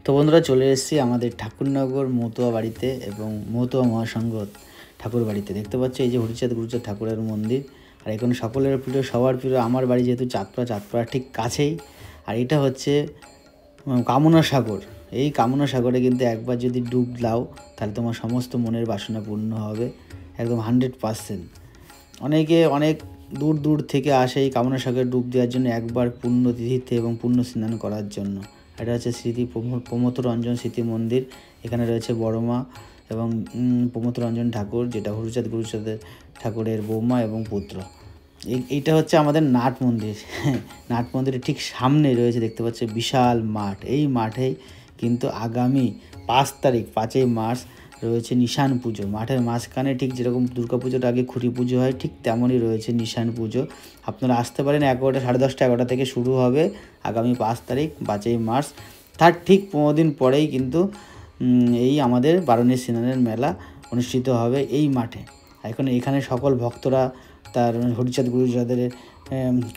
তো বন্ধুরা চলে এসেছি আমাদের ঠাকুরনগর মতুয়া বাড়িতে এবং মতুয়া মহাসংঘ ঠাকুর বাড়িতে। দেখতে পাচ্ছ এই যে হরিচাঁদ গুরুচাঁদ ঠাকুরের মন্দির। আর এখানে সকলের প্রিয়, সবার প্রিয় আমার বাড়ি যেহেতু চাঁদপাড়া ঠিক কাছেই। আর এটা হচ্ছে কামনা সাগর। এই কামনা সাগরে কিন্তু একবার যদি ডুব দাও তাহলে তোমার সমস্ত মনের বাসনা পূর্ণ হবে, একদম 100%। অনেকে অনেক দূর দূর থেকে আসে এই কামনা সাগরে ডুব দেওয়ার জন্য, একবার পুণ্য তিথিতে এবং পুণ্য স্নান করার জন্য। এটা হচ্ছে স্মৃতি প্রমথ রঞ্জন স্মৃতি মন্দির। এখানে রয়েছে বড় মা এবং প্রমথ রঞ্জন ঠাকুর, যেটা হরিচাঁদ গুরুচাঁদের ঠাকুরের বৌমা এবং পুত্র। এইটা হচ্ছে আমাদের নাট মন্দির। নাট মন্দিরের ঠিক সামনে রয়েছে, দেখতে পাচ্ছি বিশাল মাঠ। এই মাঠেই কিন্তু আগামী 5 তারিখ 5ই মার্চ রয়েছে নিশান পুজো। মাঠের মাঝখানে ঠিক যেরকম দুর্গা পুজোর আগে খুঁটি পুজো হয়, ঠিক তেমনই রয়েছে নিশান পুজো। আপনারা আসতে পারেন 11টা, 10:30, 11টা থেকে শুরু হবে আগামী 5 তারিখ 5ই মার্চ। তার ঠিক 15 দিন পরেই কিন্তু এই আমাদের বারুণী স্নানের মেলা অনুষ্ঠিত হবে এই মাঠে। এখন এখানে সকল ভক্তরা তার হরিচাঁদ গুরুচাঁদের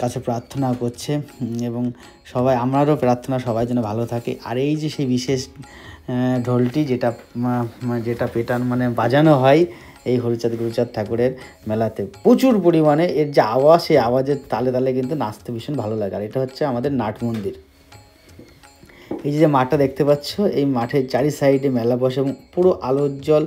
কাছে প্রার্থনা করছে এবং সবাই, আমারও প্রার্থনা সবাই যেন ভালো থাকে। আর এই যে সেই বিশেষ ঢোলটি যেটা বাজানো হয় এই হরিচাঁদ গুরুচাঁদ ঠাকুরের মেলাতে, প্রচুর পরিমাণে এর যে আওয়াজ, সেই আওয়াজের তালে তালে কিন্তু নাচতে ভীষণ ভালো লাগে। আর এটা হচ্ছে আমাদের নাট মন্দির। এই যে মাঠটা দেখতে পাচ্ছ, এই মাঠের চারি সাইডে মেলা বসে এবং পুরো আলোজ্জ্বল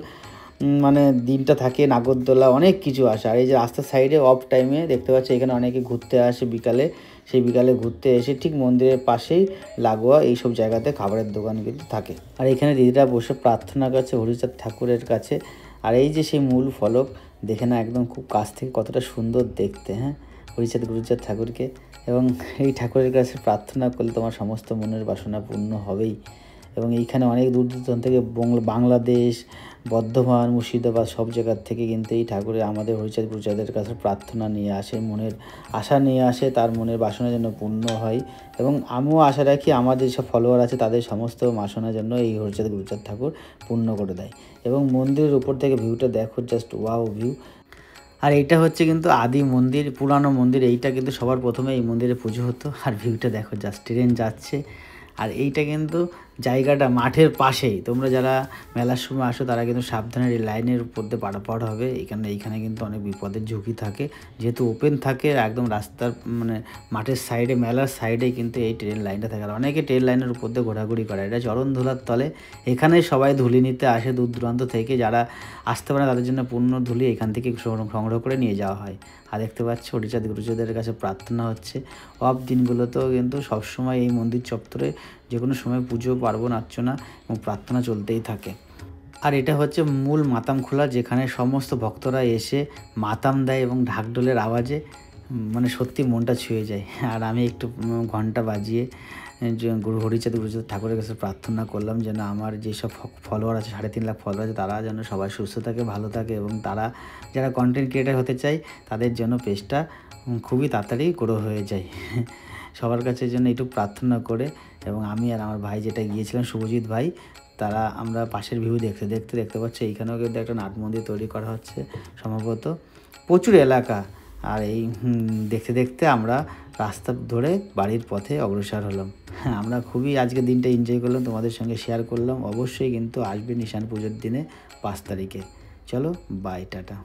দিনটা থাকে, নাগরদোলা অনেক কিছু আসে। আর এই যে রাস্তার সাইডে অফ টাইমে দেখতে পাচ্ছি এখানে অনেকে ঘুরতে আসে বিকালে। সেই বিকালে ঘুরতে এসে ঠিক মন্দিরের পাশেই লাগোয়া এইসব জায়গাতে খাবারের দোকান কিন্তু থাকে। আর এখানে দিদিরা বসে প্রার্থনা করছে হরিচাঁদ ঠাকুরের কাছে। আর এই যে সেই মূল ফলক, দেখে না একদম খুব কাছ থেকে কতটা সুন্দর দেখতে, হরিচাঁদ গুরুচাঁদ ঠাকুরকে। এবং এই ঠাকুরের কাছে প্রার্থনা করলে তোমার সমস্ত মনের বাসনা পূর্ণ হবেই। এবং এইখানে অনেক দূর দূরান্ত থেকে বাংলাদেশ, বর্ধমান, মুর্শিদাবাদ সব জায়গার থেকে কিন্তু এই ঠাকুরের আমাদের হরিচাঁদ গুরুচাঁদের কাছে প্রার্থনা নিয়ে আসে, মনের আশা নিয়ে আসে, তার মনের বাসনা যেন পূর্ণ হয়। এবং আমিও আশা রাখি আমার যেসব ফলোয়ার আছে তাদের সমস্ত বাসনা যেন এই হরিচাঁদ গুরুচাঁদ ঠাকুর পূর্ণ করে দেয়। এবং মন্দিরের উপর থেকে ভিউটা দেখো, জাস্ট ওয়াও ভিউ। আর এইটা হচ্ছে কিন্তু আদি মন্দির, পুরানো মন্দির। এইটা কিন্তু সবার প্রথমে এই মন্দিরে পুজো হতো। আর ভিউটা দেখো, জাস্ট ট্রেন যাচ্ছে। আর এইটা কিন্তু জায়গাটা মাঠের পাশেই। তোমরা যারা মেলার সময় আসো তারা কিন্তু সাবধানে এই লাইনের উপর দিয়ে পারাপার হবে। এইখানে কিন্তু অনেক বিপদের ঝুঁকি থাকে, যেহেতু ওপেন থাকে একদম রাস্তার মাঠের সাইডে, মেলার সাইডেই কিন্তু এই ট্রেন লাইনটা থাকে। আর অনেকে ট্রেন লাইনের উপর দিয়ে ঘোরাঘুরি করে। এটা চরণধুলার তলে, এখানে সবাই ধুলি নিতে আসে দূর দূরান্ত থেকে। যারা আসতে পারে তাদের জন্য পূর্ণ ধুলি এখান থেকে সংগ্রহ করে নিয়ে যাওয়া হয়। আর দেখতে পাচ্ছ হরিচাঁদ গুরুচাঁদের কাছে প্রার্থনা হচ্ছে। অফ দিনগুলোতেও কিন্তু সবসময় এই মন্দির চত্বরে যে কোনো সময় পুজো পার্বণ, অর্চনা এবং প্রার্থনা চলতেই থাকে। আর এটা হচ্ছে মূল মাতাম খোলা, যেখানে সমস্ত ভক্তরা এসে মাতাম দেয় এবং ঢাকঢোলের আওয়াজে সত্যি মনটা ছুঁয়ে যায়। আর আমি একটু ঘন্টা বাজিয়ে হরিচাঁদ গুরুচাঁদ ঠাকুরের কাছে প্রার্থনা করলাম যেন আমার যেসব ফলোয়ার আছে, 3.5 লাখ ফলোয়ার আছে, তারা যেন সবাই সুস্থ থাকে, ভালো থাকে। এবং তারা যারা কন্টেন্ট ক্রিয়েটার হতে চায় তাদের জন্য পেজটা খুবই তাড়াতাড়ি গ্রো হয়ে যায়। সবার কাছে জন্য একটু প্রার্থনা করে, এবং আমি আর আমার ভাই যেটা গিয়েছিলাম, শুভজিৎ ভাই, তারা আমরা পাশের ভিউ দেখতে পাচ্ছি। এইখানেও কিন্তু একটা নাট মন্দির তৈরি করা হচ্ছে সম্ভবত, প্রচুর এলাকা। আর এই দেখতে আমরা রাস্তা ধরে বাড়ির পথে অগ্রসর হলাম। আমরা খুবই আজকে দিনটা এনজয় করলাম, তোমাদের সঙ্গে শেয়ার করলাম। অবশ্যই কিন্তু আসবে নিশান পুজোর দিনে 5 তারিখে। চলো, বাই, টাটা।